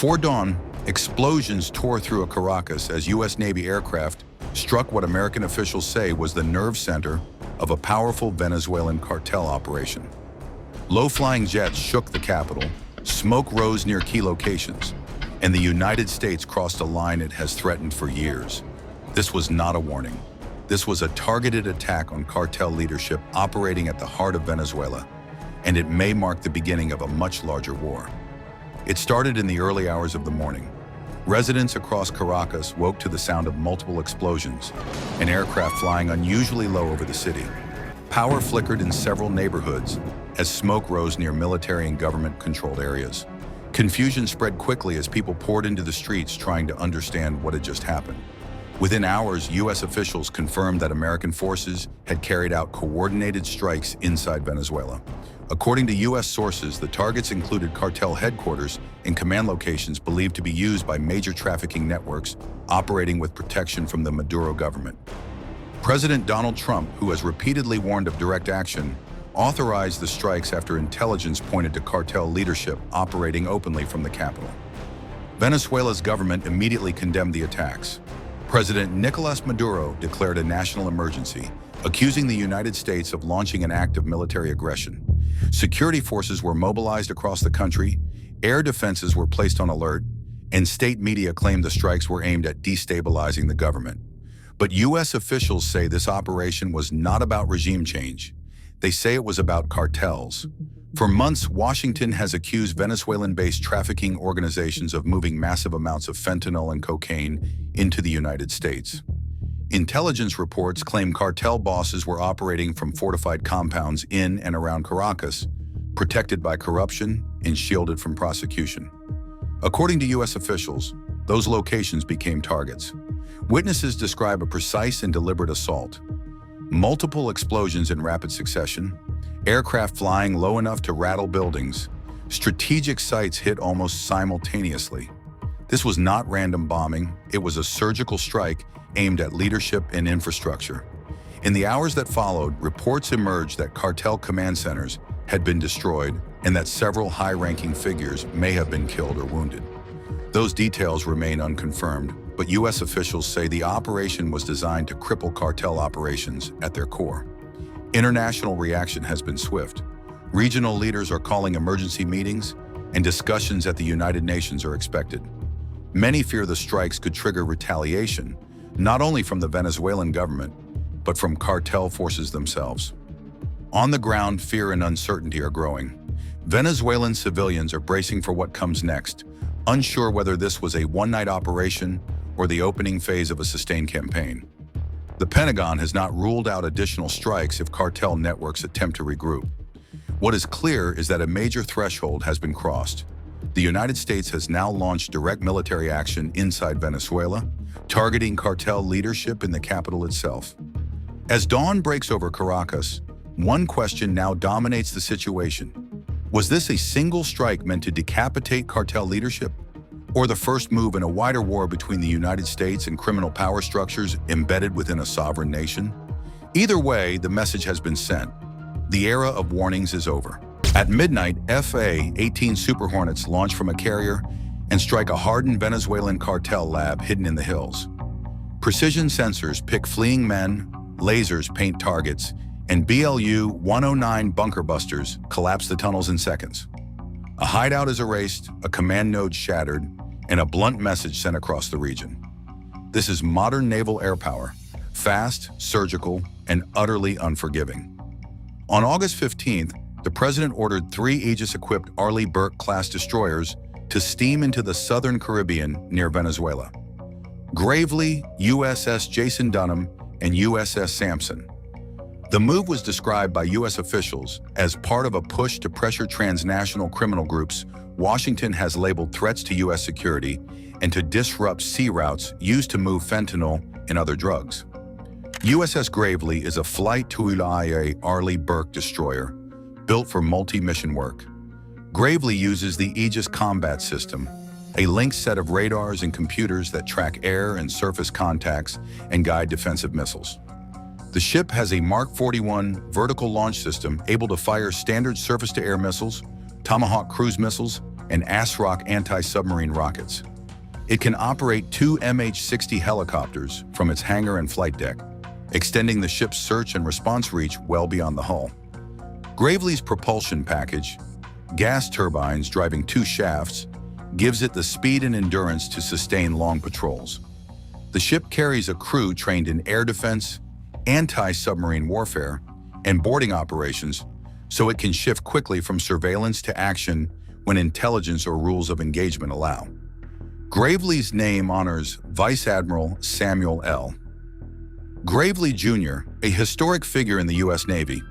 Before dawn, explosions tore through Caracas as U.S. Navy aircraft struck what American officials say was the nerve center of a powerful Venezuelan cartel operation. Low-flying jets shook the capital, smoke rose near key locations, and the United States crossed a line it has threatened for years. This was not a warning. This was a targeted attack on cartel leadership operating at the heart of Venezuela, and it may mark the beginning of a much larger war. It started in the early hours of the morning. Residents across Caracas woke to the sound of multiple explosions, an aircraft flying unusually low over the city. Power flickered in several neighborhoods as smoke rose near military and government-controlled areas. Confusion spread quickly as people poured into the streets trying to understand what had just happened. Within hours, U.S. officials confirmed that American forces had carried out coordinated strikes inside Venezuela. According to U.S. sources, the targets included cartel headquarters and command locations believed to be used by major trafficking networks operating with protection from the Maduro government. President Donald Trump, who has repeatedly warned of direct action, authorized the strikes after intelligence pointed to cartel leadership operating openly from the capital. Venezuela's government immediately condemned the attacks. President Nicolas Maduro declared a national emergency, accusing the United States of launching an act of military aggression. Security forces were mobilized across the country, air defenses were placed on alert, and state media claimed the strikes were aimed at destabilizing the government. But U.S. officials say this operation was not about regime change. They say it was about cartels. For months, Washington has accused Venezuelan-based trafficking organizations of moving massive amounts of fentanyl and cocaine into the United States. Intelligence reports claim cartel bosses were operating from fortified compounds in and around Caracas, protected by corruption and shielded from prosecution. According to U.S. officials, those locations became targets. Witnesses describe a precise and deliberate assault. Multiple explosions in rapid succession, aircraft flying low enough to rattle buildings, strategic sites hit almost simultaneously. This was not random bombing, it was a surgical strike aimed at leadership and infrastructure. In the hours that followed, reports emerged that cartel command centers had been destroyed and that several high-ranking figures may have been killed or wounded. Those details remain unconfirmed, but U.S. officials say the operation was designed to cripple cartel operations at their core. International reaction has been swift. Regional leaders are calling emergency meetings, and discussions at the United Nations are expected. Many fear the strikes could trigger retaliation, not only from the Venezuelan government, but from cartel forces themselves. On the ground, fear and uncertainty are growing. Venezuelan civilians are bracing for what comes next, unsure whether this was a one-night operation or the opening phase of a sustained campaign. The Pentagon has not ruled out additional strikes if cartel networks attempt to regroup. What is clear is that a major threshold has been crossed. The United States has now launched direct military action inside Venezuela, targeting cartel leadership in the capital itself. As dawn breaks over Caracas, one question now dominates the situation. Was this a single strike meant to decapitate cartel leadership, or the first move in a wider war between the United States and criminal power structures embedded within a sovereign nation? Either way, the message has been sent. The era of warnings is over. At midnight, FA-18 Super Hornets launch from a carrier and strike a hardened Venezuelan cartel lab hidden in the hills. Precision sensors pick fleeing men, lasers paint targets, and BLU-109 bunker busters collapse the tunnels in seconds. A hideout is erased, a command node shattered, and a blunt message sent across the region. This is modern naval air power, fast, surgical, and utterly unforgiving. On August 15th, the president ordered 3 Aegis-equipped Arleigh Burke-class destroyers to steam into the southern Caribbean near Venezuela. Gravely, USS Jason Dunham, and USS Sampson. The move was described by U.S. officials as part of a push to pressure transnational criminal groups Washington has labeled threats to U.S. security and to disrupt sea routes used to move fentanyl and other drugs. USS Gravely is a Flight 2IA Arleigh Burke destroyer built for multi-mission work. Gravely uses the Aegis Combat System, a linked set of radars and computers that track air and surface contacts and guide defensive missiles. The ship has a Mark 41 vertical launch system able to fire standard surface-to-air missiles, Tomahawk cruise missiles, and ASROC anti-submarine rockets. It can operate two MH-60 helicopters from its hangar and flight deck, extending the ship's search and response reach well beyond the hull. Gravely's propulsion package, gas turbines driving two shafts, gives it the speed and endurance to sustain long patrols. The ship carries a crew trained in air defense, anti-submarine warfare, and boarding operations, so it can shift quickly from surveillance to action when intelligence or rules of engagement allow. Gravely's name honors Vice Admiral Samuel L. Gravely Jr., a historic figure in the U.S. Navy.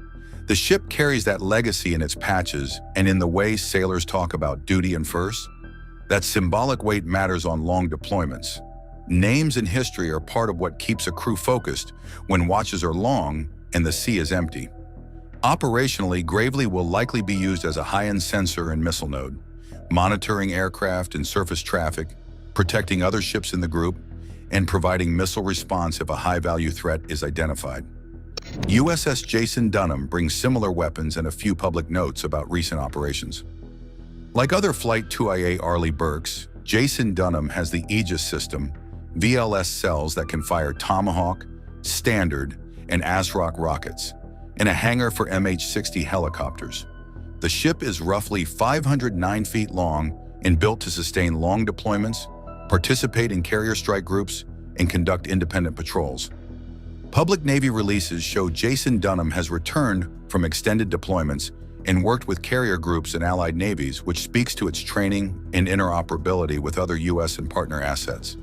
The ship carries that legacy in its patches and in the way sailors talk about duty and first. That symbolic weight matters on long deployments. Names and history are part of what keeps a crew focused when watches are long and the sea is empty. Operationally, Gravely will likely be used as a high-end sensor and missile node, monitoring aircraft and surface traffic, protecting other ships in the group, and providing missile response if a high-value threat is identified. USS Jason Dunham brings similar weapons and a few public notes about recent operations. Like other Flight 2IA Arleigh Burkes, Jason Dunham has the Aegis system, VLS cells that can fire Tomahawk, Standard, and ASROC rockets, and a hangar for MH-60 helicopters. The ship is roughly 509 feet long and built to sustain long deployments, participate in carrier strike groups, and conduct independent patrols. Public Navy releases show Jason Dunham has returned from extended deployments and worked with carrier groups and allied navies, which speaks to its training and interoperability with other U.S. and partner assets.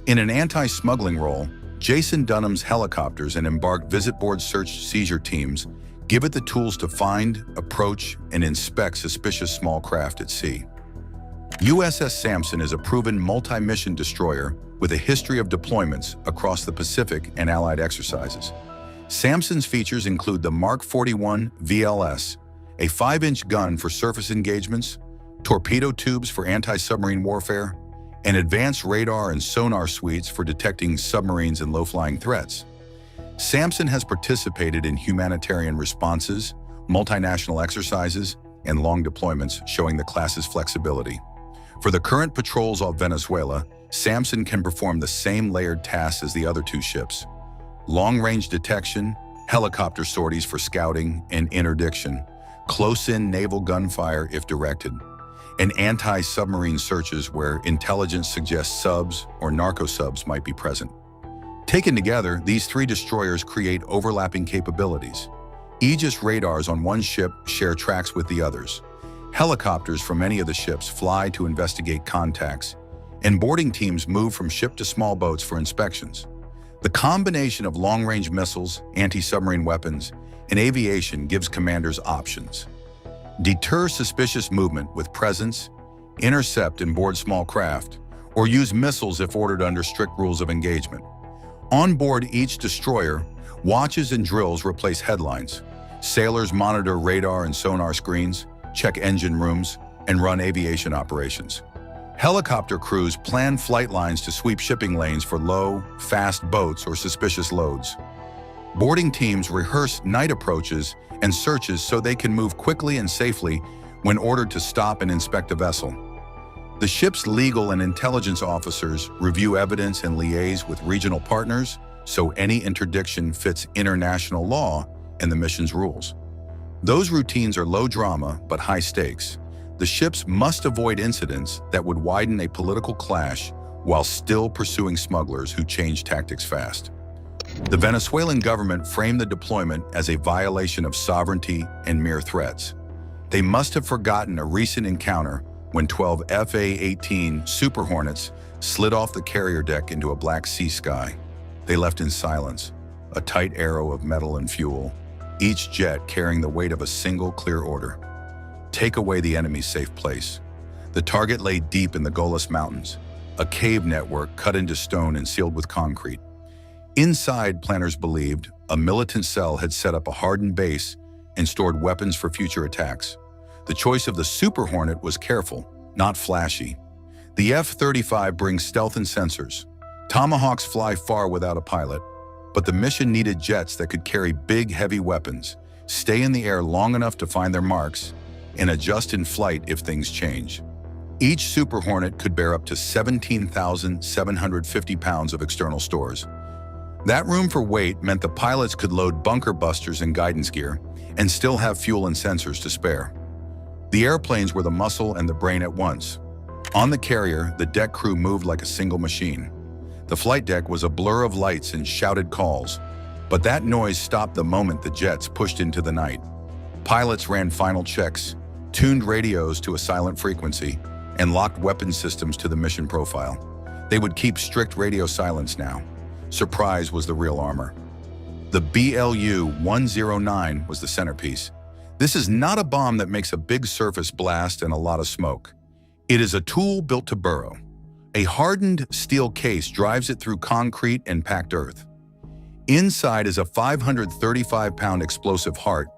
In an anti-smuggling role, Jason Dunham's helicopters and embarked visit-board search-seizure teams give it the tools to find, approach, and inspect suspicious small craft at sea. USS Sampson is a proven multi-mission destroyer with a history of deployments across the Pacific and allied exercises. Sampson's features include the Mark 41 VLS, a 5-inch gun for surface engagements, torpedo tubes for anti-submarine warfare, and advanced radar and sonar suites for detecting submarines and low-flying threats. Sampson has participated in humanitarian responses, multinational exercises, and long deployments, showing the class's flexibility. For the current patrols off Venezuela, Sampson can perform the same layered tasks as the other two ships: long-range detection, helicopter sorties for scouting and interdiction, close-in naval gunfire if directed, and anti-submarine searches where intelligence suggests subs or narco-subs might be present. Taken together, these three destroyers create overlapping capabilities. Aegis radars on one ship share tracks with the others. Helicopters from any of the ships fly to investigate contacts, and boarding teams move from ship to small boats for inspections. The combination of long-range missiles, anti-submarine weapons, and aviation gives commanders options. Deter suspicious movement with presence, intercept and board small craft, or use missiles if ordered under strict rules of engagement. On board each destroyer, watches and drills replace headlines. Sailors monitor radar and sonar screens, check engine rooms, and run aviation operations. Helicopter crews plan flight lines to sweep shipping lanes for low, fast boats or suspicious loads. Boarding teams rehearse night approaches and searches so they can move quickly and safely when ordered to stop and inspect a vessel. The ship's legal and intelligence officers review evidence and liaise with regional partners so any interdiction fits international law and the mission's rules. Those routines are low drama but high stakes. The ships must avoid incidents that would widen a political clash while still pursuing smugglers who change tactics fast. The Venezuelan government framed the deployment as a violation of sovereignty and mere threats. They must have forgotten a recent encounter when 12 FA-18 Super Hornets slid off the carrier deck into a Black Sea sky. They left in silence, a tight arrow of metal and fuel, each jet carrying the weight of a single clear order: take away the enemy's safe place. The target lay deep in the Golis Mountains, a cave network cut into stone and sealed with concrete. Inside, planners believed, a militant cell had set up a hardened base and stored weapons for future attacks. The choice of the Super Hornet was careful, not flashy. The F-35 brings stealth and sensors. Tomahawks fly far without a pilot, but the mission needed jets that could carry big, heavy weapons, stay in the air long enough to find their marks, and adjust in flight if things change. Each Super Hornet could bear up to 17,750 pounds of external stores. That room for weight meant the pilots could load bunker busters and guidance gear and still have fuel and sensors to spare. The airplanes were the muscle and the brain at once. On the carrier, the deck crew moved like a single machine. The flight deck was a blur of lights and shouted calls, but that noise stopped the moment the jets pushed into the night. Pilots ran final checks, tuned radios to a silent frequency, and locked weapon systems to the mission profile. They would keep strict radio silence now. Surprise was the real armor. The BLU-109 was the centerpiece. This is not a bomb that makes a big surface blast and a lot of smoke. It is a tool built to burrow. A hardened steel case drives it through concrete and packed earth. Inside is a 535-pound explosive heart,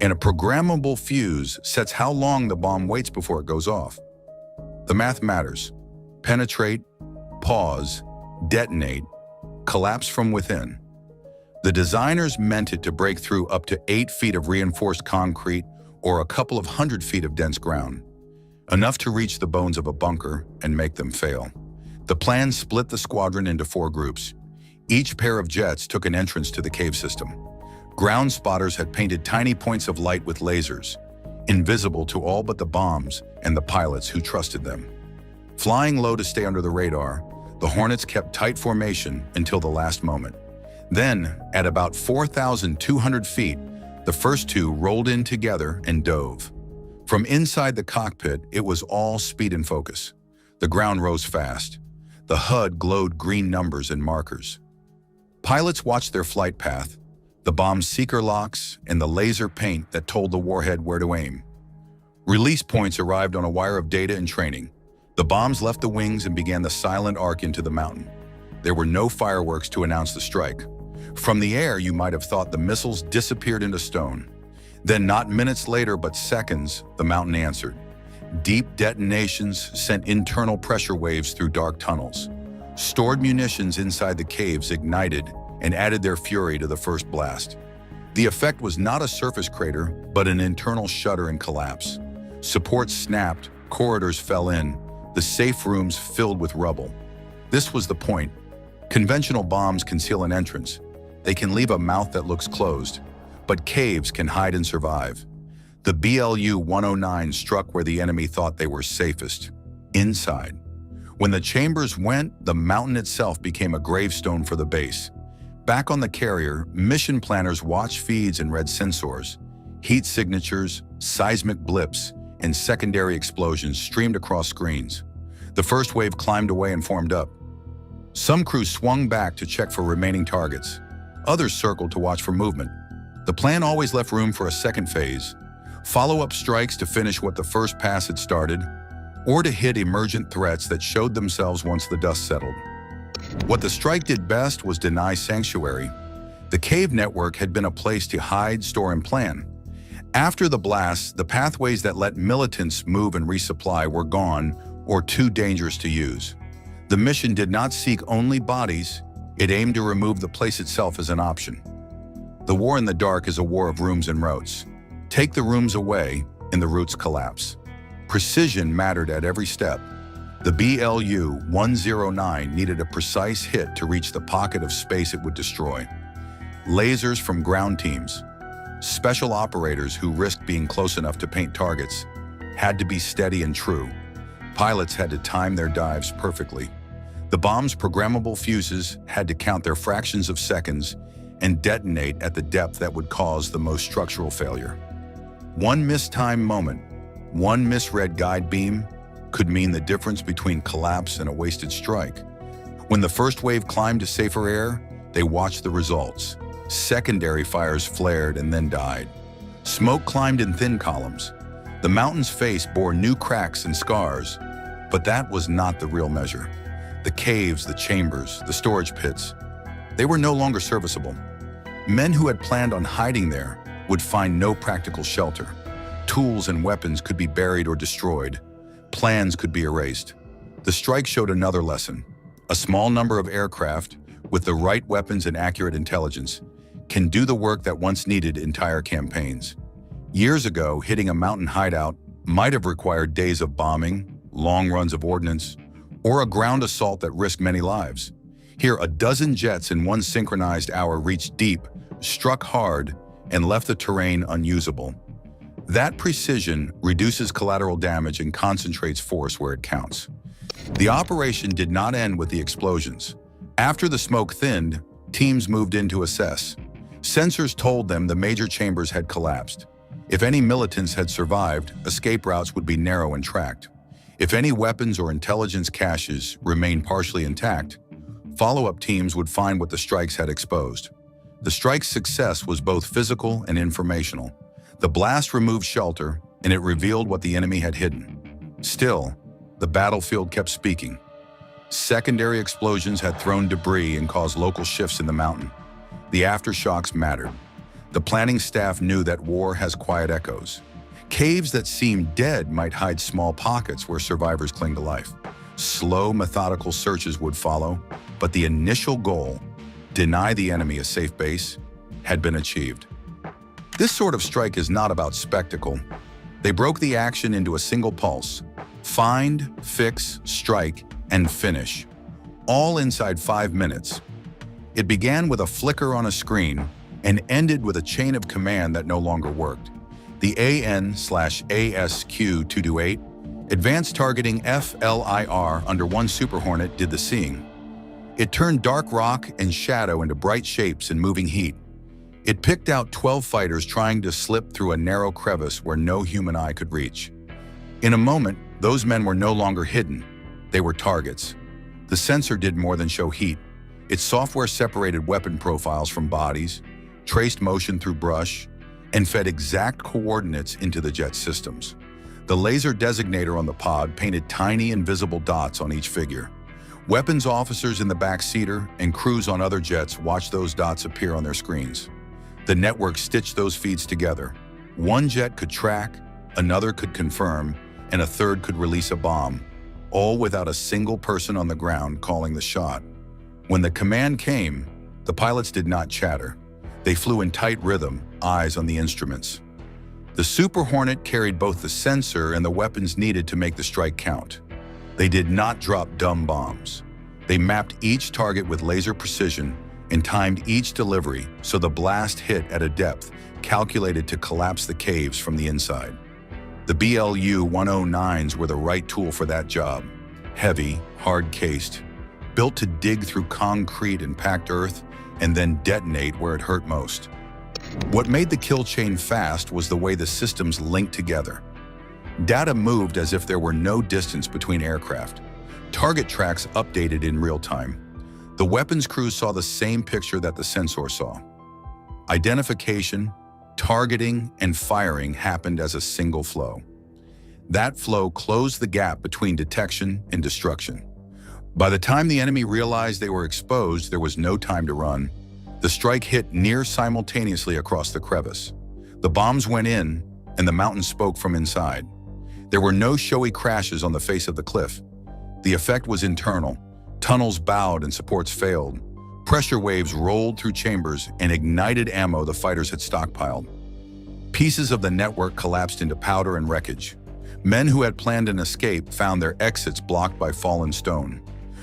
and a programmable fuse sets how long the bomb waits before it goes off. The math matters. Penetrate, pause, detonate, collapse from within. The designers meant it to break through up to 8 feet of reinforced concrete or a couple of 100 feet of dense ground, enough to reach the bones of a bunker and make them fail. The plan split the squadron into 4 groups. Each pair of jets took an entrance to the cave system. Ground spotters had painted tiny points of light with lasers, invisible to all but the bombs and the pilots who trusted them. Flying low to stay under the radar, the Hornets kept tight formation until the last moment. Then, at about 4,200 feet, the first 2 rolled in together and dove. From inside the cockpit, it was all speed and focus. The ground rose fast. The HUD glowed green numbers and markers. Pilots watched their flight path, the bomb's seeker locks, and the laser paint that told the warhead where to aim. Release points arrived on a wire of data and training. The bombs left the wings and began the silent arc into the mountain. There were no fireworks to announce the strike. From the air, you might have thought the missiles disappeared into stone. Then, not minutes later, but seconds, the mountain answered. Deep detonations sent internal pressure waves through dark tunnels. Stored munitions inside the caves ignited and added their fury to the first blast. The effect was not a surface crater, but an internal shudder and collapse. Supports snapped, corridors fell in, the safe rooms filled with rubble. This was the point. Conventional bombs conceal an entrance. They can leave a mouth that looks closed, but caves can hide and survive. The BLU-109 struck where the enemy thought they were safest, inside. When the chambers went, the mountain itself became a gravestone for the base. Back on the carrier, mission planners watched feeds and read sensors. Heat signatures, seismic blips, and secondary explosions streamed across screens. The first wave climbed away and formed up. Some crews swung back to check for remaining targets. Others circled to watch for movement. The plan always left room for a second phase. Follow-up strikes to finish what the first pass had started, or to hit emergent threats that showed themselves once the dust settled. What the strike did best was deny sanctuary. The cave network had been a place to hide, store, and plan. After the blast, the pathways that let militants move and resupply were gone or too dangerous to use. The mission did not seek only bodies, it aimed to remove the place itself as an option. The war in the dark is a war of rooms and routes. Take the rooms away, and the routes collapse. Precision mattered at every step. The BLU-109 needed a precise hit to reach the pocket of space it would destroy. Lasers from ground teams, special operators who risked being close enough to paint targets, had to be steady and true. Pilots had to time their dives perfectly. The bomb's programmable fuses had to count their fractions of seconds and detonate at the depth that would cause the most structural failure. One mistimed moment, one misread guide beam, could mean the difference between collapse and a wasted strike. When the first wave climbed to safer air, they watched the results. Secondary fires flared and then died. Smoke climbed in thin columns. The mountain's face bore new cracks and scars, but that was not the real measure. The caves, the chambers, the storage pits, they were no longer serviceable. Men who had planned on hiding there would find no practical shelter. Tools and weapons could be buried or destroyed. Plans could be erased. The strike showed another lesson. A small number of aircraft, with the right weapons and accurate intelligence, can do the work that once needed entire campaigns. Years ago, hitting a mountain hideout might have required days of bombing, long runs of ordnance, or a ground assault that risked many lives. Here, a dozen jets in one synchronized hour reached deep, struck hard, and left the terrain unusable. That precision reduces collateral damage and concentrates force where it counts. The operation did not end with the explosions. After the smoke thinned, teams moved in to assess. Sensors told them the major chambers had collapsed. If any militants had survived, escape routes would be narrow and tracked. If any weapons or intelligence caches remained partially intact, follow-up teams would find what the strikes had exposed. The strike's success was both physical and informational. The blast removed shelter, and it revealed what the enemy had hidden. Still, the battlefield kept speaking. Secondary explosions had thrown debris and caused local shifts in the mountain. The aftershocks mattered. The planning staff knew that war has quiet echoes. Caves that seemed dead might hide small pockets where survivors cling to life. Slow, methodical searches would follow, but the initial goal, deny the enemy a safe base, had been achieved. This sort of strike is not about spectacle. They broke the action into a single pulse. Find, fix, strike, and finish. All inside 5 minutes. It began with a flicker on a screen and ended with a chain of command that no longer worked. The AN/ASQ-228, Advanced Targeting FLIR under one Super Hornet, did the seeing. It turned dark rock and shadow into bright shapes and moving heat. It picked out 12 fighters trying to slip through a narrow crevice where no human eye could reach. In a moment, those men were no longer hidden. They were targets. The sensor did more than show heat. Its software separated weapon profiles from bodies, traced motion through brush, and fed exact coordinates into the jet systems. The laser designator on the pod painted tiny invisible dots on each figure. Weapons officers in the backseater and crews on other jets watched those dots appear on their screens. The network stitched those feeds together. One jet could track, another could confirm, and a third could release a bomb, all without a single person on the ground calling the shot. When the command came, the pilots did not chatter. They flew in tight rhythm, eyes on the instruments. The Super Hornet carried both the sensor and the weapons needed to make the strike count. They did not drop dumb bombs. They mapped each target with laser precision and timed each delivery so the blast hit at a depth calculated to collapse the caves from the inside. The BLU-109s were the right tool for that job. Heavy, hard-cased, built to dig through concrete and packed earth and then detonate where it hurt most. What made the kill chain fast was the way the systems linked together. Data moved as if there were no distance between aircraft. Target tracks updated in real time. The weapons crews saw the same picture that the sensor saw. Identification, targeting, and firing happened as a single flow. That flow closed the gap between detection and destruction. By the time the enemy realized they were exposed, there was no time to run. The strike hit near simultaneously across the crevice. The bombs went in, and the mountain spoke from inside. There were no showy crashes on the face of the cliff. The effect was internal. Tunnels bowed and supports failed. Pressure waves rolled through chambers and ignited ammo the fighters had stockpiled. Pieces of the network collapsed into powder and wreckage. Men who had planned an escape found their exits blocked by fallen stone.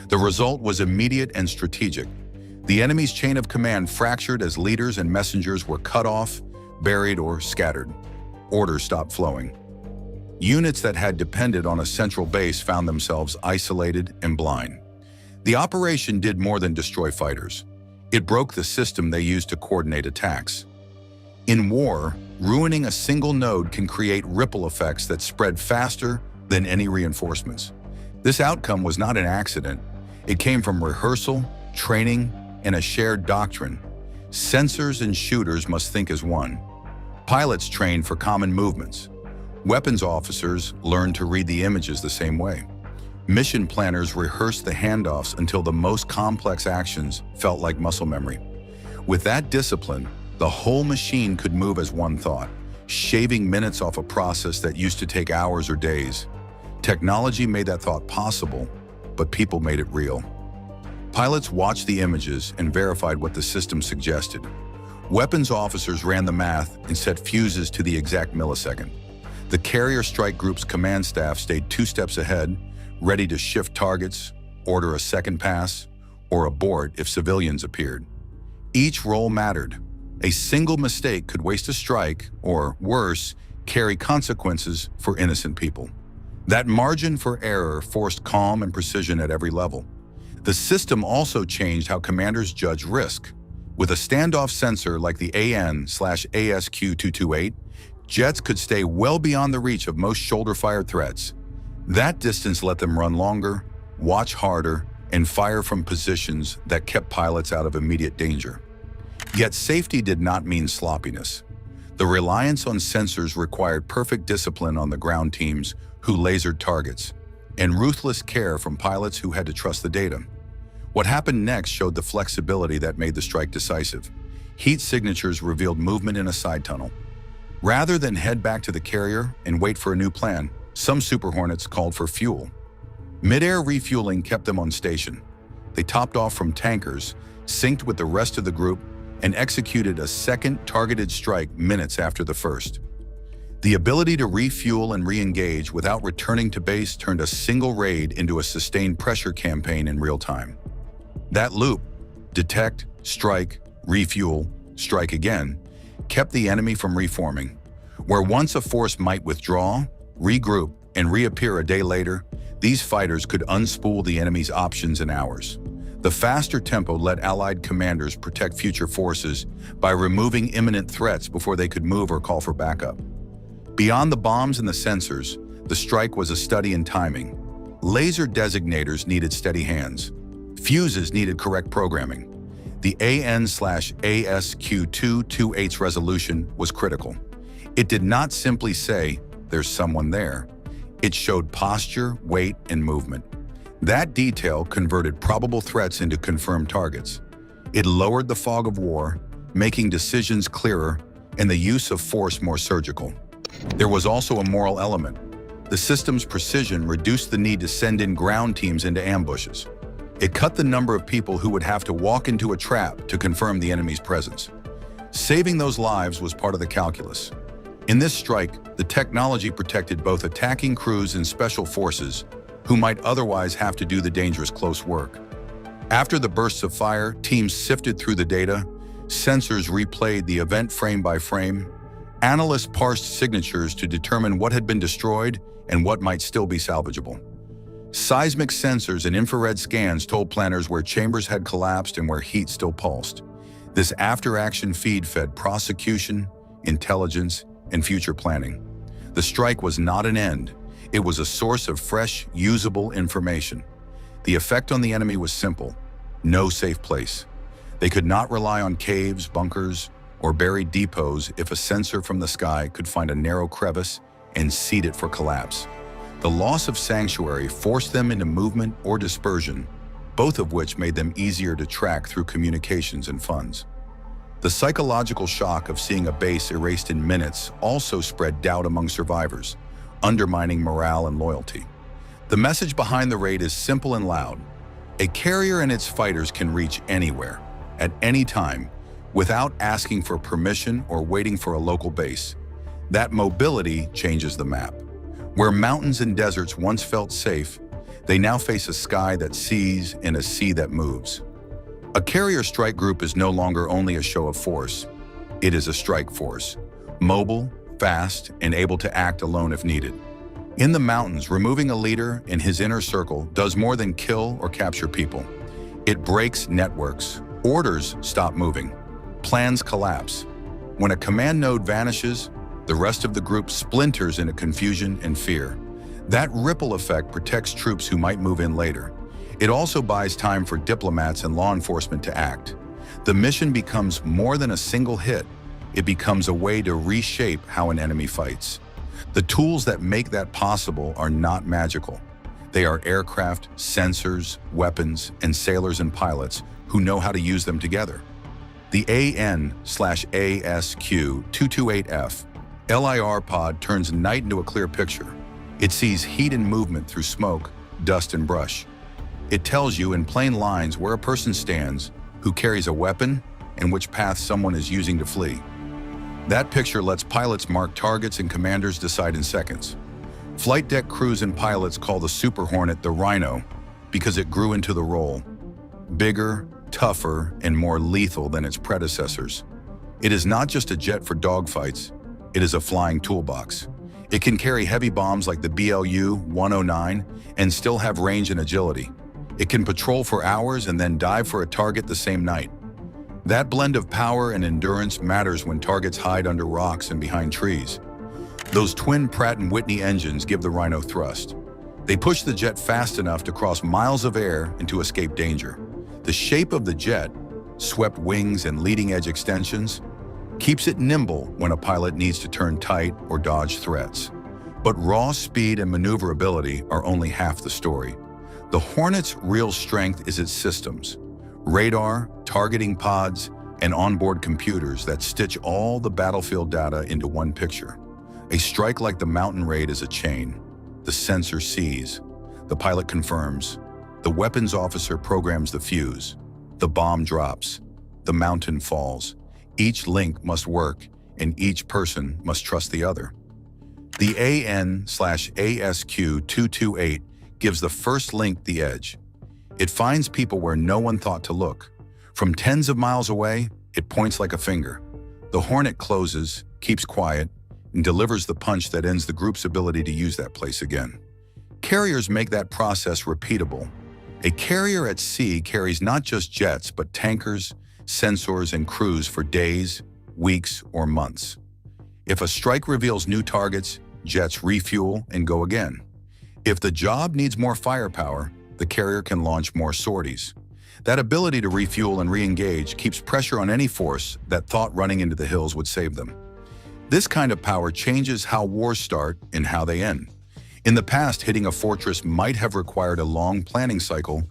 The result was immediate and strategic. The enemy's chain of command fractured as leaders and messengers were cut off, buried, or scattered. Orders stopped flowing. Units that had depended on a central base found themselves isolated and blind. The operation did more than destroy fighters. It broke the system they used to coordinate attacks. In war, ruining a single node can create ripple effects that spread faster than any reinforcements. This outcome was not an accident. It came from rehearsal, training, and a shared doctrine. Sensors and shooters must think as one. Pilots trained for common movements. Weapons officers learned to read the images the same way. Mission planners rehearsed the handoffs until the most complex actions felt like muscle memory. With that discipline, the whole machine could move as one thought, shaving minutes off a process that used to take hours or days. Technology made that thought possible, but people made it real. Pilots watched the images and verified what the system suggested. Weapons officers ran the math and set fuses to the exact millisecond. The carrier strike group's command staff stayed 2 steps ahead, ready to shift targets, order a second pass, or abort if civilians appeared. Each role mattered. A single mistake could waste a strike, or worse, carry consequences for innocent people. That margin for error forced calm and precision at every level. The system also changed how commanders judge risk. With a standoff sensor like the AN/ASQ-228, jets could stay well beyond the reach of most shoulder-fired threats. That distance let them run longer, watch harder, and fire from positions that kept pilots out of immediate danger. Yet safety did not mean sloppiness. The reliance on sensors required perfect discipline on the ground teams who lasered targets, and ruthless care from pilots who had to trust the data. What happened next showed the flexibility that made the strike decisive. Heat signatures revealed movement in a side tunnel. Rather than head back to the carrier and wait for a new plan, some Super Hornets called for fuel. Mid-air refueling kept them on station. They topped off from tankers, synced with the rest of the group, and executed a second targeted strike minutes after the first. The ability to refuel and re-engage without returning to base turned a single raid into a sustained pressure campaign in real time. That loop, detect, strike, refuel, strike again, kept the enemy from reforming. Where once a force might withdraw, regroup, and reappear a day later, these fighters could unspool the enemy's options in hours. The faster tempo let Allied commanders protect future forces by removing imminent threats before they could move or call for backup. Beyond the bombs and the sensors, the strike was a study in timing. Laser designators needed steady hands. Fuses needed correct programming. The AN/ASQ-228's resolution was critical. It did not simply say, "There's someone there." It showed posture, weight, and movement. That detail converted probable threats into confirmed targets. It lowered the fog of war, making decisions clearer and the use of force more surgical. There was also a moral element. The system's precision reduced the need to send in ground teams into ambushes. It cut the number of people who would have to walk into a trap to confirm the enemy's presence. Saving those lives was part of the calculus. In this strike, the technology protected both attacking crews and special forces who might otherwise have to do the dangerous close work. After the bursts of fire, teams sifted through the data, sensors replayed the event frame by frame, analysts parsed signatures to determine what had been destroyed and what might still be salvageable. Seismic sensors and infrared scans told planners where chambers had collapsed and where heat still pulsed. This after-action feed fed prosecution, intelligence, and future planning. The strike was not an end. It was a source of fresh, usable information. The effect on the enemy was simple: no safe place. They could not rely on caves, bunkers, or buried depots if a sensor from the sky could find a narrow crevice and seed it for collapse. The loss of sanctuary forced them into movement or dispersion, both of which made them easier to track through communications and funds. The psychological shock of seeing a base erased in minutes also spread doubt among survivors, undermining morale and loyalty. The message behind the raid is simple and loud. A carrier and its fighters can reach anywhere, at any time, without asking for permission or waiting for a local base. That mobility changes the map. Where mountains and deserts once felt safe, they now face a sky that sees and a sea that moves. A carrier strike group is no longer only a show of force. It is a strike force, mobile, fast, and able to act alone if needed. In the mountains, removing a leader in his inner circle does more than kill or capture people. It breaks networks. Orders stop moving. Plans collapse. When a command node vanishes, the rest of the group splinters into confusion and fear. That ripple effect protects troops who might move in later. It also buys time for diplomats and law enforcement to act. The mission becomes more than a single hit. It becomes a way to reshape how an enemy fights. The tools that make that possible are not magical. They are aircraft, sensors, weapons, and sailors and pilots who know how to use them together. The AN/ASQ-228F LIR pod turns night into a clear picture. It sees heat and movement through smoke, dust, and brush. It tells you in plain lines where a person stands, who carries a weapon, and which path someone is using to flee. That picture lets pilots mark targets and commanders decide in seconds. Flight deck crews and pilots call the Super Hornet the Rhino because it grew into the role. Bigger, tougher, and more lethal than its predecessors. It is not just a jet for dogfights, it is a flying toolbox. It can carry heavy bombs like the BLU-109 and still have range and agility. It can patrol for hours and then dive for a target the same night. That blend of power and endurance matters when targets hide under rocks and behind trees. Those twin Pratt & Whitney engines give the Rhino thrust. They push the jet fast enough to cross miles of air and to escape danger. The shape of the jet, swept wings and leading-edge extensions, keeps it nimble when a pilot needs to turn tight or dodge threats. But raw speed and maneuverability are only half the story. The Hornet's real strength is its systems: radar, targeting pods, and onboard computers that stitch all the battlefield data into one picture. A strike like the Mountain Raid is a chain. The sensor sees. The pilot confirms. The weapons officer programs the fuse. The bomb drops. The mountain falls. Each link must work, and each person must trust the other. The AN/ASQ-228 gives the first link the edge. It finds people where no one thought to look. From tens of miles away, it points like a finger. The Hornet closes, keeps quiet, and delivers the punch that ends the group's ability to use that place again. Carriers make that process repeatable. A carrier at sea carries not just jets, but tankers, sensors, and crews for days, weeks, or months. If a strike reveals new targets, jets refuel and go again. If the job needs more firepower, the carrier can launch more sorties. That ability to refuel and re-engage keeps pressure on any force that thought running into the hills would save them. This kind of power changes how wars start and how they end. In the past, hitting a fortress might have required a long planning cycle,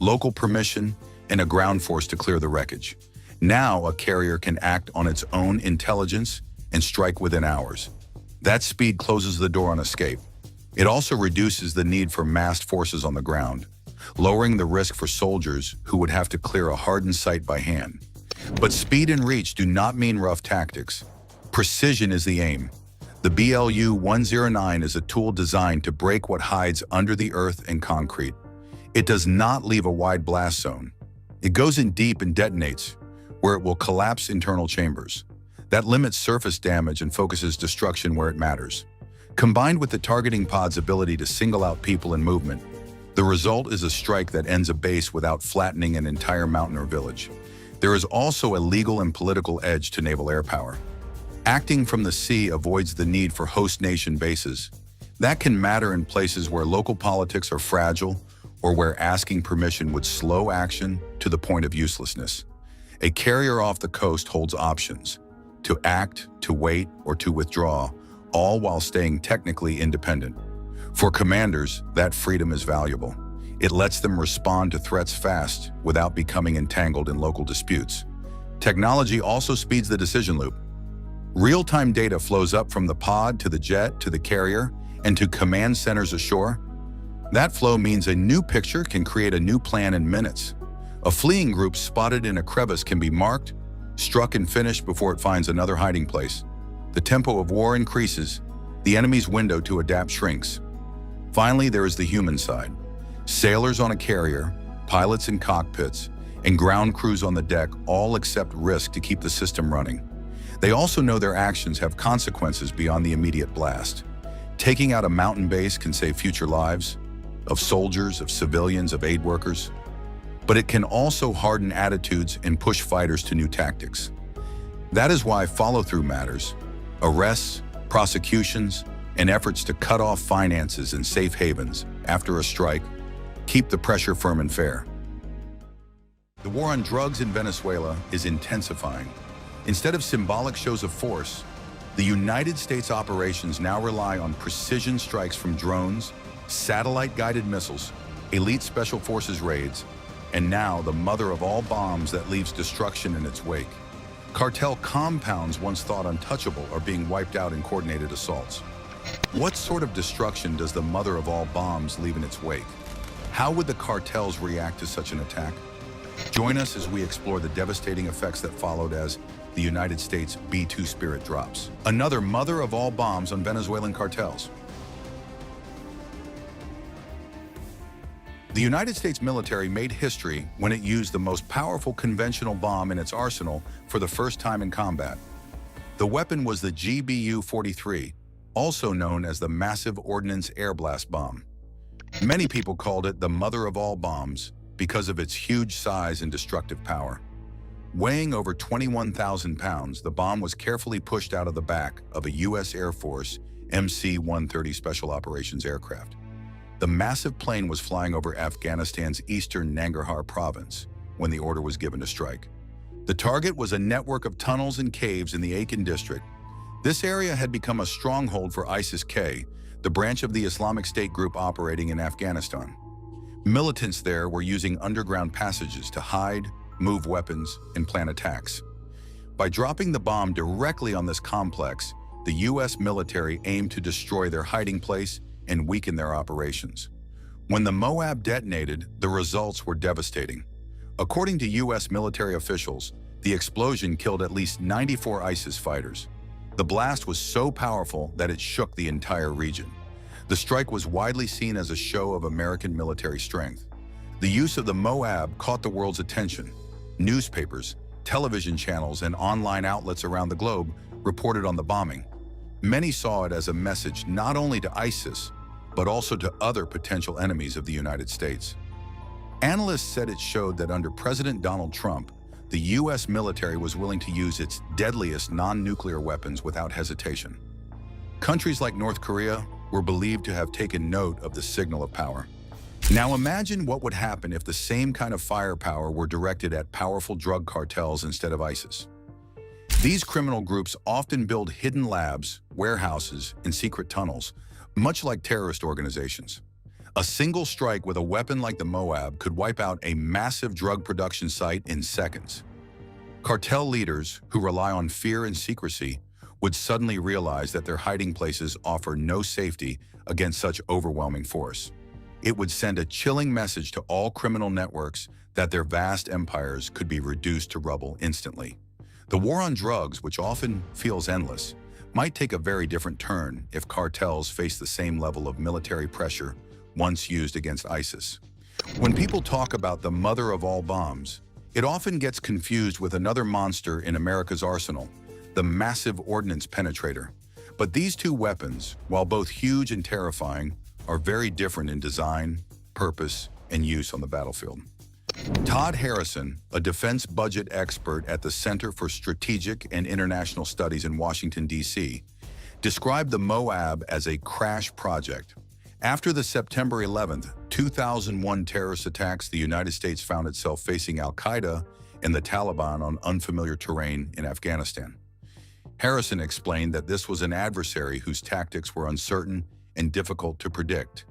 local permission, and a ground force to clear the wreckage. Now, a carrier can act on its own intelligence and strike within hours. That speed closes the door on escape. It also reduces the need for massed forces on the ground, lowering the risk for soldiers who would have to clear a hardened site by hand. But speed and reach do not mean rough tactics. Precision is the aim. The BLU-109 is a tool designed to break what hides under the earth and concrete. It does not leave a wide blast zone. It goes in deep and detonates, where it will collapse internal chambers. That limits surface damage and focuses destruction where it matters. Combined with the targeting pod's ability to single out people and movement, the result is a strike that ends a base without flattening an entire mountain or village. There is also a legal and political edge to naval air power. Acting from the sea avoids the need for host nation bases. That can matter in places where local politics are fragile or where asking permission would slow action to the point of uselessness. A carrier off the coast holds options: to act, to wait, or to withdraw, all while staying technically independent. For commanders, that freedom is valuable. It lets them respond to threats fast without becoming entangled in local disputes. Technology also speeds the decision loop. Real-time data flows up from the pod to the jet to the carrier and to command centers ashore. That flow means a new picture can create a new plan in minutes. A fleeing group spotted in a crevice can be marked, struck, and finished before it finds another hiding place. The tempo of war increases. The enemy's window to adapt shrinks. Finally, there is the human side. Sailors on a carrier, pilots in cockpits, and ground crews on the deck all accept risk to keep the system running. They also know their actions have consequences beyond the immediate blast. Taking out a mountain base can save future lives, of soldiers, of civilians, of aid workers. But it can also harden attitudes and push fighters to new tactics. That is why follow-through matters. Arrests, prosecutions, and efforts to cut off finances and safe havens after a strike keep the pressure firm and fair. The war on drugs in Venezuela is intensifying. Instead of symbolic shows of force, the United States operations now rely on precision strikes from drones, satellite-guided missiles, elite special forces raids, and now the mother of all bombs that leaves destruction in its wake. Cartel compounds once thought untouchable are being wiped out in coordinated assaults. What sort of destruction does the mother of all bombs leave in its wake? How would the cartels react to such an attack? Join us as we explore the devastating effects that followed as the United States B-2 Spirit drops. Another mother of all bombs on Venezuelan cartels. The United States military made history when it used the most powerful conventional bomb in its arsenal for the first time in combat. The weapon was the GBU-43, also known as the Massive Ordnance Air Blast Bomb. Many people called it the mother of all bombs because of its huge size and destructive power. Weighing over 21,000 pounds, the bomb was carefully pushed out of the back of a U.S. Air Force MC-130 Special Operations aircraft. The massive plane was flying over Afghanistan's eastern Nangarhar province when the order was given to strike. The target was a network of tunnels and caves in the Akin district. This area had become a stronghold for ISIS-K, the branch of the Islamic State group operating in Afghanistan. Militants there were using underground passages to hide, move weapons, and plan attacks. By dropping the bomb directly on this complex, the U.S. military aimed to destroy their hiding place and weaken their operations. When the Moab detonated, the results were devastating. According to U.S. military officials, the explosion killed at least 94 ISIS fighters. The blast was so powerful that it shook the entire region. The strike was widely seen as a show of American military strength. The use of the Moab caught the world's attention. Newspapers, television channels, and online outlets around the globe reported on the bombing. Many saw it as a message not only to ISIS, but also to other potential enemies of the United States. Analysts said it showed that under President Donald Trump, the U.S. military was willing to use its deadliest non-nuclear weapons without hesitation. Countries like North Korea were believed to have taken note of the signal of power. Now imagine what would happen if the same kind of firepower were directed at powerful drug cartels instead of ISIS. These criminal groups often build hidden labs, warehouses, and secret tunnels, much like terrorist organizations. A single strike with a weapon like the Moab could wipe out a massive drug production site in seconds. Cartel leaders, who rely on fear and secrecy, would suddenly realize that their hiding places offer no safety against such overwhelming force. It would send a chilling message to all criminal networks that their vast empires could be reduced to rubble instantly. The war on drugs, which often feels endless, might take a very different turn if cartels face the same level of military pressure once used against ISIS. When people talk about the mother of all bombs, it often gets confused with another monster in America's arsenal, the Massive Ordnance Penetrator. But these two weapons, while both huge and terrifying, are very different in design, purpose, and use on the battlefield. Todd Harrison, a defense budget expert at the Center for Strategic and International Studies in Washington, D.C., described the Moab as a crash project. After the September 11, 2001 terrorist attacks, the United States found itself facing al-Qaeda and the Taliban on unfamiliar terrain in Afghanistan. Harrison explained that this was an adversary whose tactics were uncertain and difficult to predict,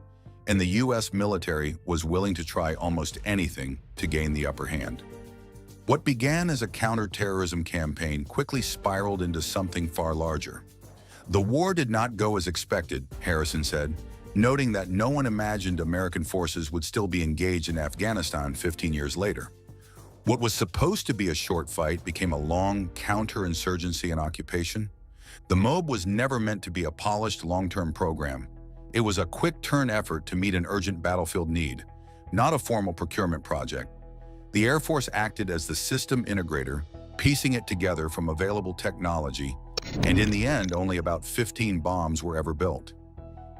and the U.S. military was willing to try almost anything to gain the upper hand. What began as a counter-terrorism campaign quickly spiraled into something far larger. The war did not go as expected, Harrison said, noting that no one imagined American forces would still be engaged in Afghanistan 15 years later. What was supposed to be a short fight became a long counterinsurgency and occupation. The Moab was never meant to be a polished long-term program. It was a quick-turn effort to meet an urgent battlefield need, not a formal procurement project. The Air Force acted as the system integrator, piecing it together from available technology, and in the end, only about 15 bombs were ever built.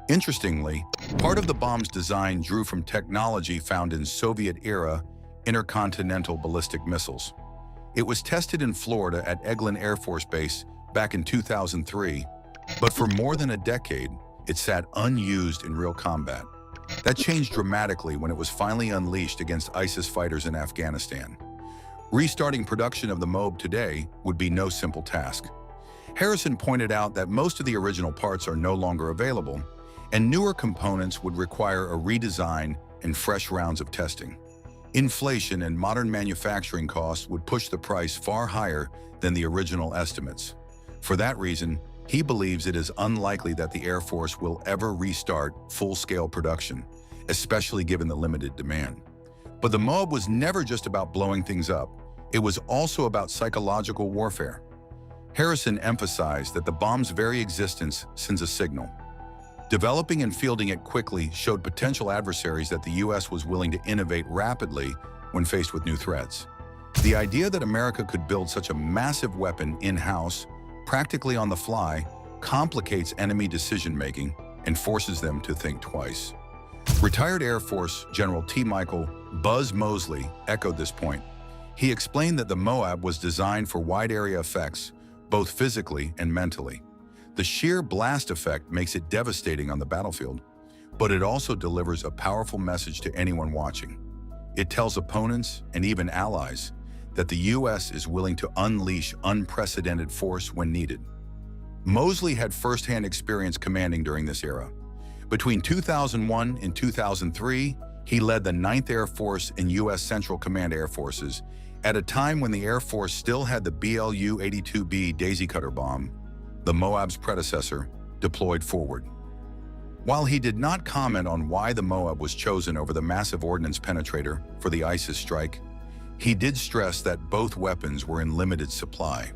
Interestingly, part of the bomb's design drew from technology found in Soviet-era intercontinental ballistic missiles. It was tested in Florida at Eglin Air Force Base back in 2003, but for more than a decade, it sat unused in real combat. That changed dramatically when it was finally unleashed against ISIS fighters in Afghanistan. Restarting production of the Moab today would be no simple task. Harrison pointed out that most of the original parts are no longer available, and newer components would require a redesign and fresh rounds of testing. Inflation and modern manufacturing costs would push the price far higher than the original estimates. For that reason, he believes it is unlikely that the Air Force will ever restart full-scale production, especially given the limited demand. But the Moab was never just about blowing things up. It was also about psychological warfare. Harrison emphasized that the bomb's very existence sends a signal. Developing and fielding it quickly showed potential adversaries that the U.S. was willing to innovate rapidly when faced with new threats. The idea that America could build such a massive weapon in-house, practically on the fly, complicates enemy decision-making and forces them to think twice. Retired Air Force General T. Michael "Buzz" Mosley echoed this point. He explained that the Moab was designed for wide-area effects, both physically and mentally. The sheer blast effect makes it devastating on the battlefield, but it also delivers a powerful message to anyone watching. It tells opponents and even allies that the U.S. is willing to unleash unprecedented force when needed. Mosley had first-hand experience commanding during this era. Between 2001 and 2003, he led the 9th Air Force and U.S. Central Command Air Forces at a time when the Air Force still had the BLU-82B Daisy Cutter bomb, the Moab's predecessor, deployed forward. While he did not comment on why the Moab was chosen over the massive ordnance penetrator for the ISIS strike, he did stress that both weapons were in limited supply.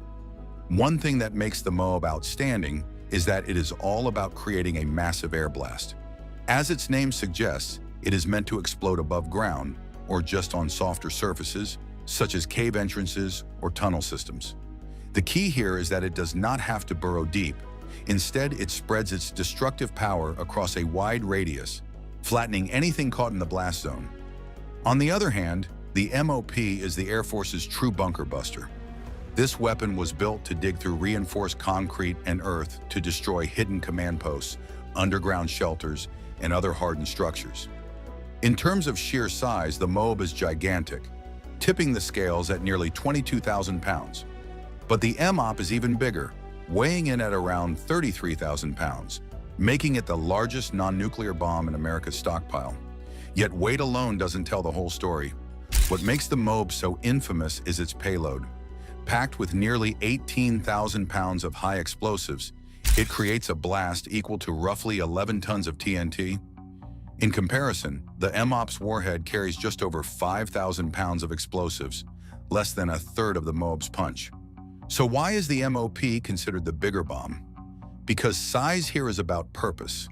One thing that makes the Moab outstanding is that it is all about creating a massive air blast. As its name suggests, it is meant to explode above ground or just on softer surfaces, such as cave entrances or tunnel systems. The key here is that it does not have to burrow deep. Instead, it spreads its destructive power across a wide radius, flattening anything caught in the blast zone. On the other hand, the MOP is the Air Force's true bunker buster. This weapon was built to dig through reinforced concrete and earth to destroy hidden command posts, underground shelters, and other hardened structures. In terms of sheer size, the Moab is gigantic, tipping the scales at nearly 22,000 pounds. But the MOP is even bigger, weighing in at around 33,000 pounds, making it the largest non-nuclear bomb in America's stockpile. Yet weight alone doesn't tell the whole story. What makes the Moab so infamous is its payload. Packed with nearly 18,000 pounds of high explosives, it creates a blast equal to roughly 11 tons of TNT. In comparison, the MOP's warhead carries just over 5,000 pounds of explosives, less than a third of the Moab's punch. So why is the MOP considered the bigger bomb? Because size here is about purpose.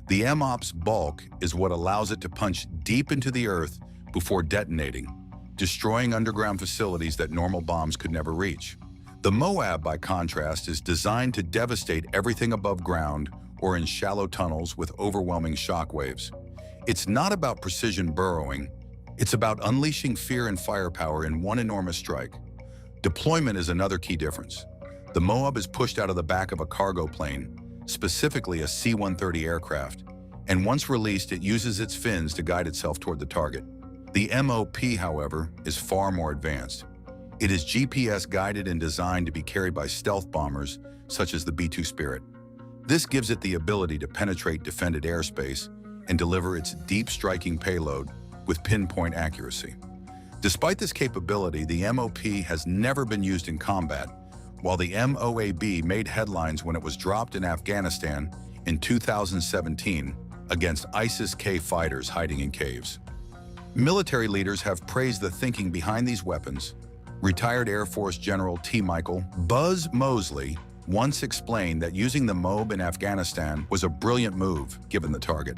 The MOP's bulk is what allows it to punch deep into the earth before detonating, destroying underground facilities that normal bombs could never reach. The Moab, by contrast, is designed to devastate everything above ground or in shallow tunnels with overwhelming shock waves. It's not about precision burrowing, it's about unleashing fear and firepower in one enormous strike. Deployment is another key difference. The Moab is pushed out of the back of a cargo plane, specifically a C-130 aircraft, and once released, it uses its fins to guide itself toward the target. The MOP, however, is far more advanced. It is GPS guided and designed to be carried by stealth bombers, such as the B-2 Spirit. This gives it the ability to penetrate defended airspace and deliver its deep striking payload with pinpoint accuracy. Despite this capability, the MOP has never been used in combat, while the MOAB made headlines when it was dropped in Afghanistan in 2017 against ISIS-K fighters hiding in caves. Military leaders have praised the thinking behind these weapons. Retired Air Force General T. Michael "Buzz" Mosley once explained that using the Moab in Afghanistan was a brilliant move given the target.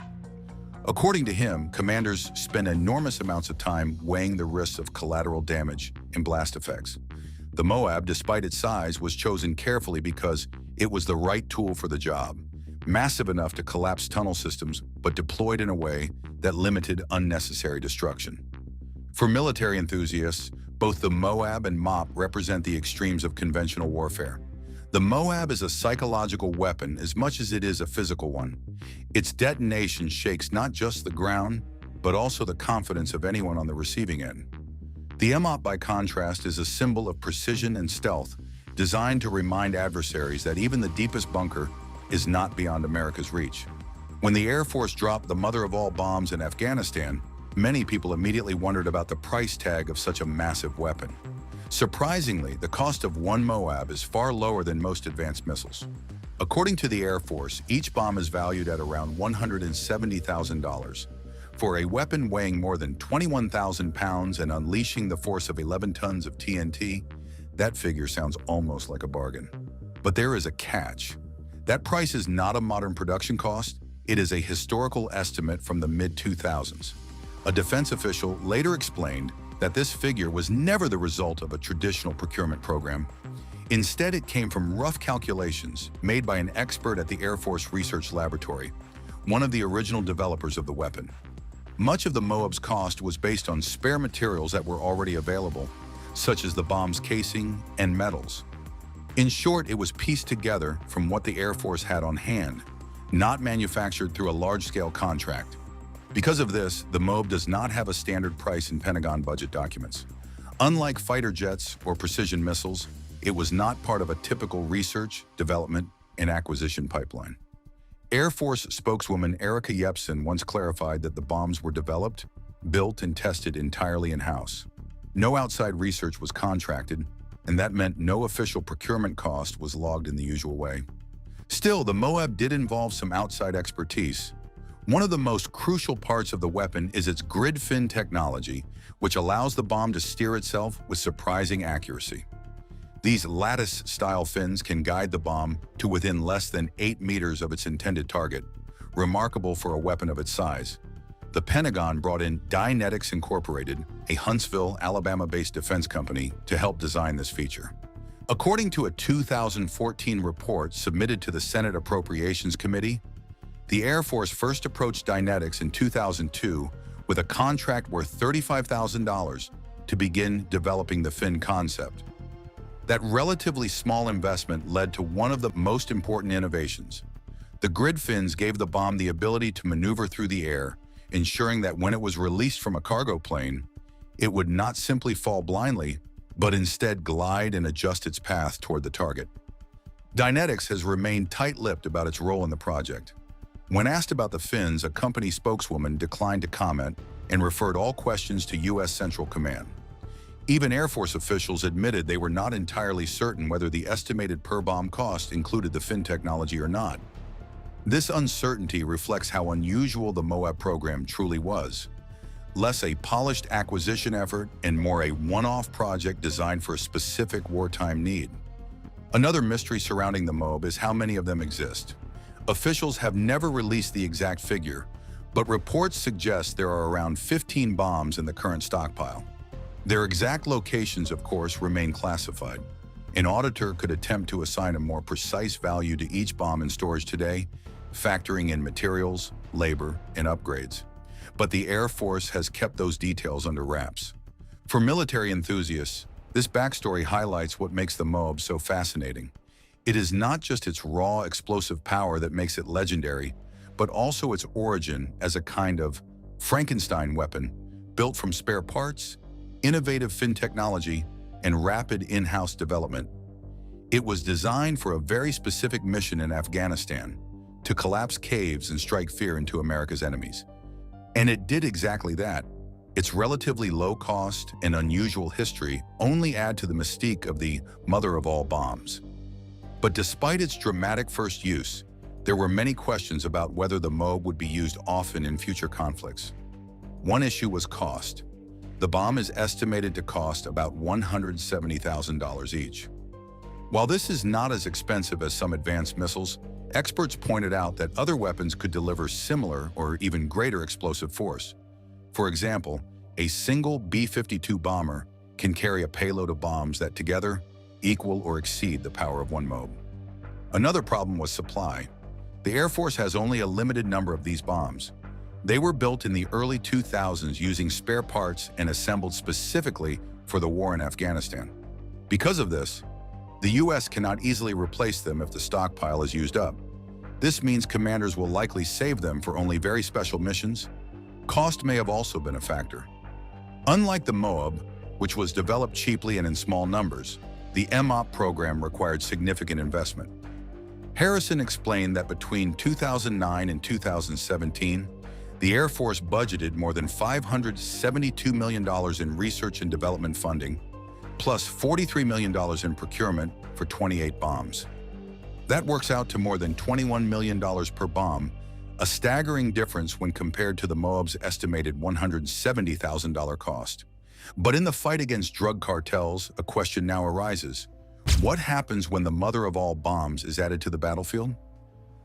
According to him, commanders spend enormous amounts of time weighing the risks of collateral damage and blast effects. The Moab, despite its size, was chosen carefully because it was the right tool for the job, massive enough to collapse tunnel systems, but deployed in a way that limited unnecessary destruction. For military enthusiasts, both the Moab and MOP represent the extremes of conventional warfare. The Moab is a psychological weapon as much as it is a physical one. Its detonation shakes not just the ground, but also the confidence of anyone on the receiving end. The MOP, by contrast, is a symbol of precision and stealth, designed to remind adversaries that even the deepest bunker is not beyond America's reach. When the Air Force dropped the mother of all bombs in Afghanistan, many people immediately wondered about the price tag of such a massive weapon. Surprisingly, the cost of one Moab is far lower than most advanced missiles. According to the Air Force, each bomb is valued at around $170,000. For a weapon weighing more than 21,000 pounds and unleashing the force of 11 tons of TNT, that figure sounds almost like a bargain. But there is a catch. That price is not a modern production cost, It is a historical estimate from the mid-2000s. A defense official later explained that this figure was never the result of a traditional procurement program. Instead, it came from rough calculations made by an expert at the Air Force Research Laboratory, one of the original developers of the weapon. Much of the Moab's cost was based on spare materials that were already available, such as the bomb's casing and metals. In short, it was pieced together from what the Air Force had on hand, not manufactured through a large-scale contract. Because of this, the Moab does not have a standard price in Pentagon budget documents. Unlike fighter jets or precision missiles, it was not part of a typical research, development, and acquisition pipeline. Air Force spokeswoman Erica Yepsen once clarified that the bombs were developed, built, and tested entirely in-house. No outside research was contracted, and that meant no official procurement cost was logged in the usual way. Still, the Moab did involve some outside expertise. One of the most crucial parts of the weapon is its grid fin technology, which allows the bomb to steer itself with surprising accuracy. These lattice-style fins can guide the bomb to within less than 8 meters of its intended target, remarkable for a weapon of its size. The Pentagon brought in Dynetics Incorporated, a Huntsville, Alabama-based defense company, to help design this feature. According to a 2014 report submitted to the Senate Appropriations Committee, the Air Force first approached Dynetics in 2002 with a contract worth $35,000 to begin developing the fin concept. That relatively small investment led to one of the most important innovations. The grid fins gave the bomb the ability to maneuver through the air, ensuring that when it was released from a cargo plane, it would not simply fall blindly, but instead glide and adjust its path toward the target. Dynetics has remained tight-lipped about its role in the project. When asked about the fins, a company spokeswoman declined to comment and referred all questions to U.S. Central Command. Even Air Force officials admitted they were not entirely certain whether the estimated per-bomb cost included the fin technology or not. This uncertainty reflects how unusual the Moab program truly was. Less a polished acquisition effort and more a one-off project designed for a specific wartime need. Another mystery surrounding the Moab is how many of them exist. Officials have never released the exact figure, but reports suggest there are around 15 bombs in the current stockpile. Their exact locations, of course, remain classified. An auditor could attempt to assign a more precise value to each bomb in storage today, factoring in materials, labor, and upgrades. But the Air Force has kept those details under wraps. For military enthusiasts, this backstory highlights what makes the Moab so fascinating. It is not just its raw explosive power that makes it legendary, but also its origin as a kind of Frankenstein weapon built from spare parts, innovative fin technology, and rapid in-house development. It was designed for a very specific mission in Afghanistan, to collapse caves and strike fear into America's enemies. And it did exactly that. Its relatively low cost and unusual history only add to the mystique of the mother of all bombs. But despite its dramatic first use, there were many questions about whether the Moab would be used often in future conflicts. One issue was cost. The bomb is estimated to cost about $170,000 each. While this is not as expensive as some advanced missiles, experts pointed out that other weapons could deliver similar or even greater explosive force. For example, a single B-52 bomber can carry a payload of bombs that together equal or exceed the power of one Moab. Another problem was supply. The Air Force has only a limited number of these bombs. They were built in the early 2000s using spare parts and assembled specifically for the war in Afghanistan. Because of this, the U.S. cannot easily replace them if the stockpile is used up. This means commanders will likely save them for only very special missions. Cost may have also been a factor. Unlike the Moab, which was developed cheaply and in small numbers, the MOP program required significant investment. Harrison explained that between 2009 and 2017, the Air Force budgeted more than $572 million in research and development funding, plus $43 million in procurement for 28 bombs. That works out to more than $21 million per bomb, a staggering difference when compared to the Moab's estimated $170,000 cost. But in the fight against drug cartels, a question now arises. What happens when the mother of all bombs is added to the battlefield?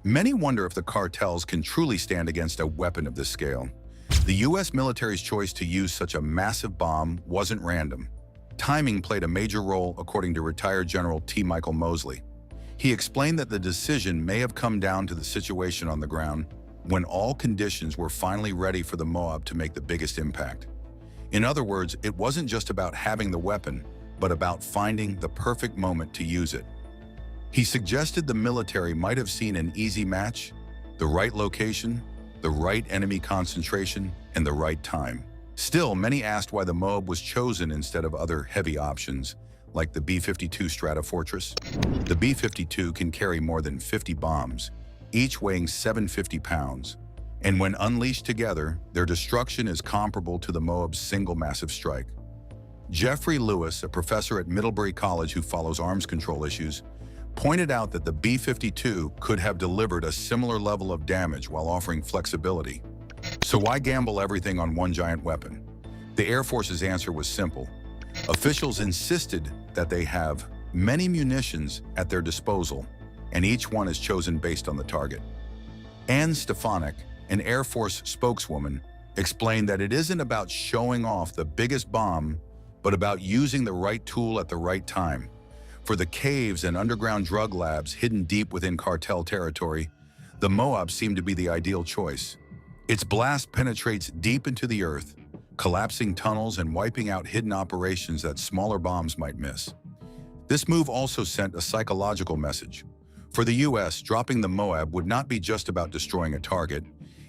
Many wonder if the cartels can truly stand against a weapon of this scale. The U.S. military's choice to use such a massive bomb wasn't random. Timing played a major role, according to retired General T. Michael Mosley. He explained that the decision may have come down to the situation on the ground when all conditions were finally ready for the Moab to make the biggest impact. In other words, it wasn't just about having the weapon, but about finding the perfect moment to use it. He suggested the military might have seen an easy match, the right location, the right enemy concentration, and the right time. Still, many asked why the Moab was chosen instead of other heavy options, like the B-52 Stratofortress. The B-52 can carry more than 50 bombs, each weighing 750 pounds, and when unleashed together, their destruction is comparable to the Moab's single massive strike. Jeffrey Lewis, a professor at Middlebury College who follows arms control issues, pointed out that the B-52 could have delivered a similar level of damage while offering flexibility. So why gamble everything on one giant weapon? The Air Force's answer was simple. Officials insisted that they have many munitions at their disposal, and each one is chosen based on the target. Anne Stefanik, an Air Force spokeswoman, explained that it isn't about showing off the biggest bomb, but about using the right tool at the right time. For the caves and underground drug labs hidden deep within cartel territory, the Moab seemed to be the ideal choice. Its blast penetrates deep into the earth, collapsing tunnels and wiping out hidden operations that smaller bombs might miss. This move also sent a psychological message. For the U.S., dropping the Moab would not be just about destroying a target.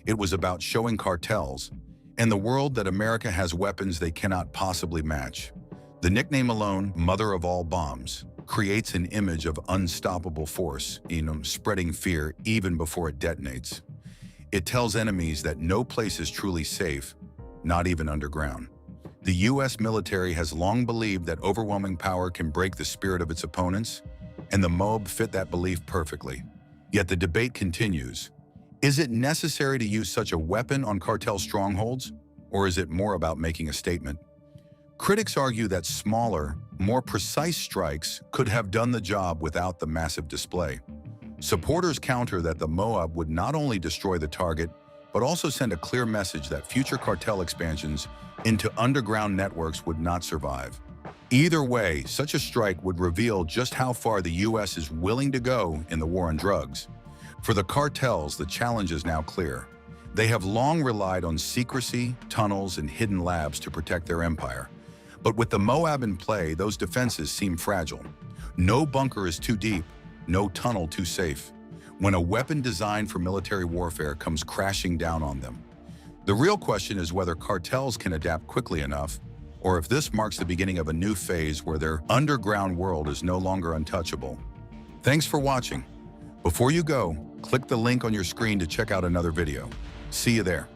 It was about showing cartels and the world that America has weapons they cannot possibly match. The nickname alone, Mother of All Bombs, creates an image of unstoppable force, spreading fear even before it detonates. It tells enemies that no place is truly safe, not even underground. The U.S. military has long believed that overwhelming power can break the spirit of its opponents, and the Moab fit that belief perfectly. Yet the debate continues. Is it necessary to use such a weapon on cartel strongholds, or is it more about making a statement? Critics argue that smaller, more precise strikes could have done the job without the massive display. Supporters counter that the Moab would not only destroy the target, but also send a clear message that future cartel expansions into underground networks would not survive. Either way, such a strike would reveal just how far the U.S. is willing to go in the war on drugs. For the cartels, the challenge is now clear. They have long relied on secrecy, tunnels, and hidden labs to protect their empire. But with the Moab in play, those defenses seem fragile. No bunker is too deep, no tunnel too safe, when a weapon designed for military warfare comes crashing down on them. The real question is whether cartels can adapt quickly enough, or if this marks the beginning of a new phase where their underground world is no longer untouchable. Thanks for watching. Before you go, click the link on your screen to check out another video. See you there.